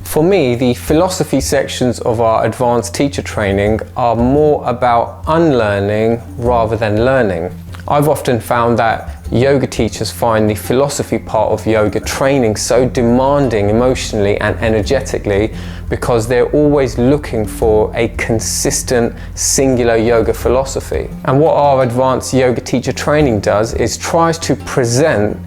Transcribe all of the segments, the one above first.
For me, the philosophy sections of our advanced teacher training are more about unlearning rather than learning. I've often found that yoga teachers find the philosophy part of yoga training so demanding emotionally and energetically because they're always looking for a consistent singular yoga philosophy. And what our advanced yoga teacher training does is tries to present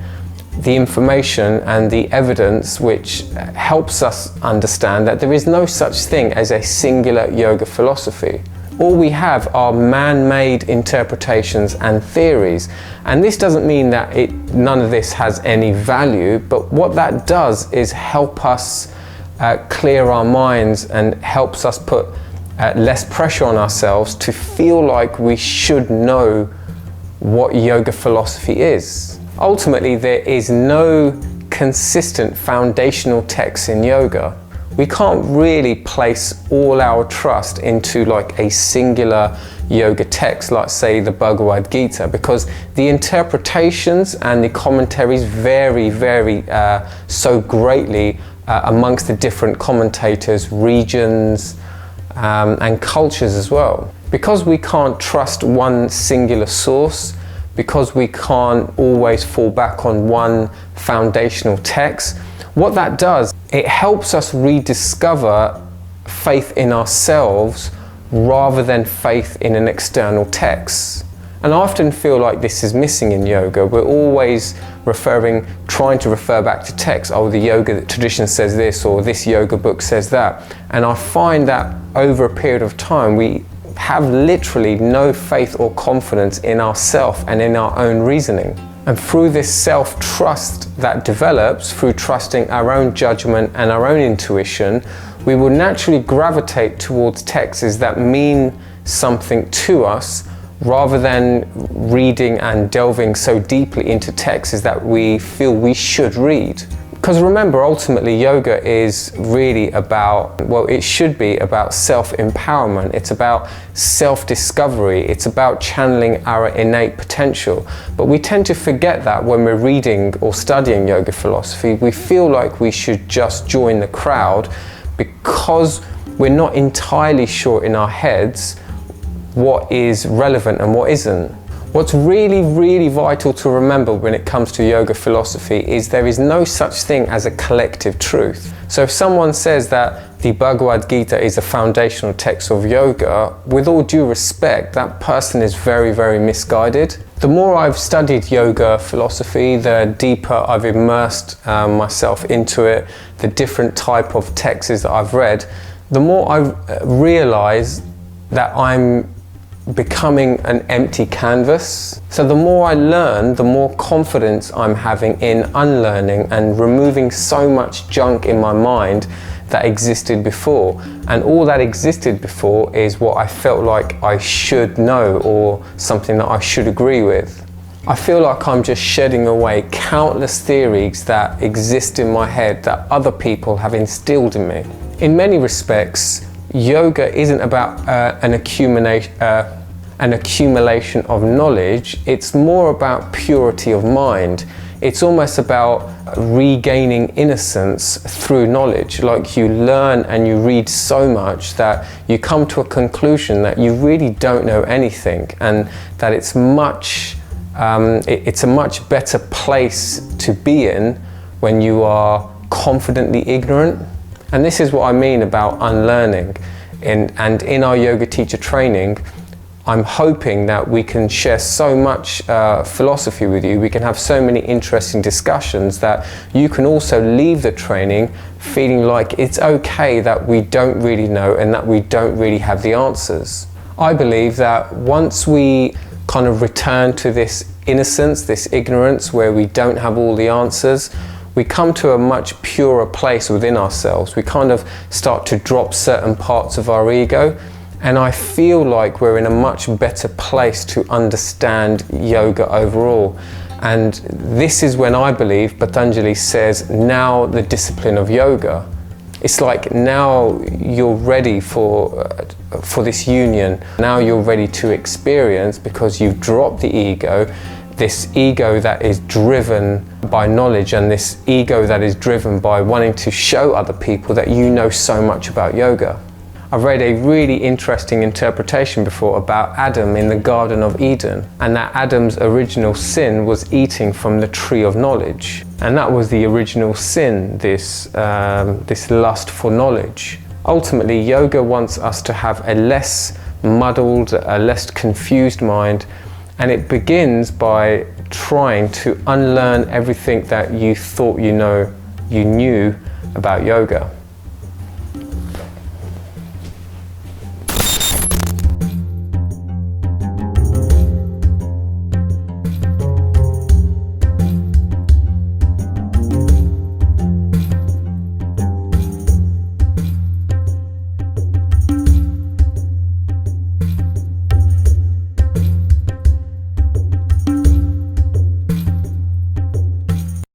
the information and the evidence which helps us understand that there is no such thing as a singular yoga philosophy. All we have are man-made interpretations and theories, and this doesn't mean that none of this has any value, but what that does is help us clear our minds and helps us put less pressure on ourselves to feel like we should know what yoga philosophy is. Ultimately, there is no consistent foundational text in yoga. We can't really place all our trust into like a singular yoga text, like say the Bhagavad Gita, because the interpretations and the commentaries vary so greatly amongst the different commentators, regions, and cultures as well. Because we can't trust one singular source, because we can't always fall back on one foundational text, what that does, it helps us rediscover faith in ourselves rather than faith in an external text. And I often feel like this is missing in yoga. We're always trying to refer back to text. Oh, the yoga tradition says this, or this yoga book says that. And I find that over a period of time, we have literally no faith or confidence in ourselves and in our own reasoning. And through this self-trust that develops, through trusting our own judgment and our own intuition, we will naturally gravitate towards texts that mean something to us, rather than reading and delving so deeply into texts that we feel we should read. Because remember, ultimately yoga is really about, well, it should be about self-empowerment. It's about self-discovery. It's about channeling our innate potential. But we tend to forget that when we're reading or studying yoga philosophy. We feel like we should just join the crowd because we're not entirely sure in our heads what is relevant and what isn't. What's really vital to remember when it comes to yoga philosophy is there is no such thing as a collective truth. So if someone says that the Bhagavad Gita is a foundational text of yoga, with all due respect, that person is very misguided. The more I've studied yoga philosophy, the deeper I've immersed myself into it, the different type of texts that I've read, the more I realize that I'm becoming an empty canvas. So the more I learn, the more confidence I'm having in unlearning and removing so much junk in my mind that existed before. And all that existed before is what I felt like I should know or something that I should agree with. I feel like I'm just shedding away countless theories that exist in my head that other people have instilled in me. In many respects, yoga isn't about an accumulation of knowledge. It's more about purity of mind. It's almost about regaining innocence through knowledge. Like you learn and you read so much that you come to a conclusion that you really don't know anything, and that it's a much better place to be in when you are confidently ignorant. And this is what I mean about unlearning. And in our yoga teacher training, I'm hoping that we can share so much philosophy with you. We can have so many interesting discussions that you can also leave the training feeling like it's okay that we don't really know and that we don't really have the answers. I believe that once we kind of return to this innocence, this ignorance where we don't have all the answers, we come to a much purer place within ourselves. We kind of start to drop certain parts of our ego, and I feel like we're in a much better place to understand yoga overall. And this is when I believe Patanjali says, now the discipline of yoga. It's like now you're ready for this union. Now you're ready to experience, because you've dropped the ego, this ego that is driven by knowledge, and this ego that is driven by wanting to show other people that you know so much about yoga. I've read a really interesting interpretation before about Adam in the Garden of Eden, and that Adam's original sin was eating from the tree of knowledge. And that was the original sin, this lust for knowledge. Ultimately, yoga wants us to have a less muddled, a less confused mind, and it begins by trying to unlearn everything that you thought you knew about yoga.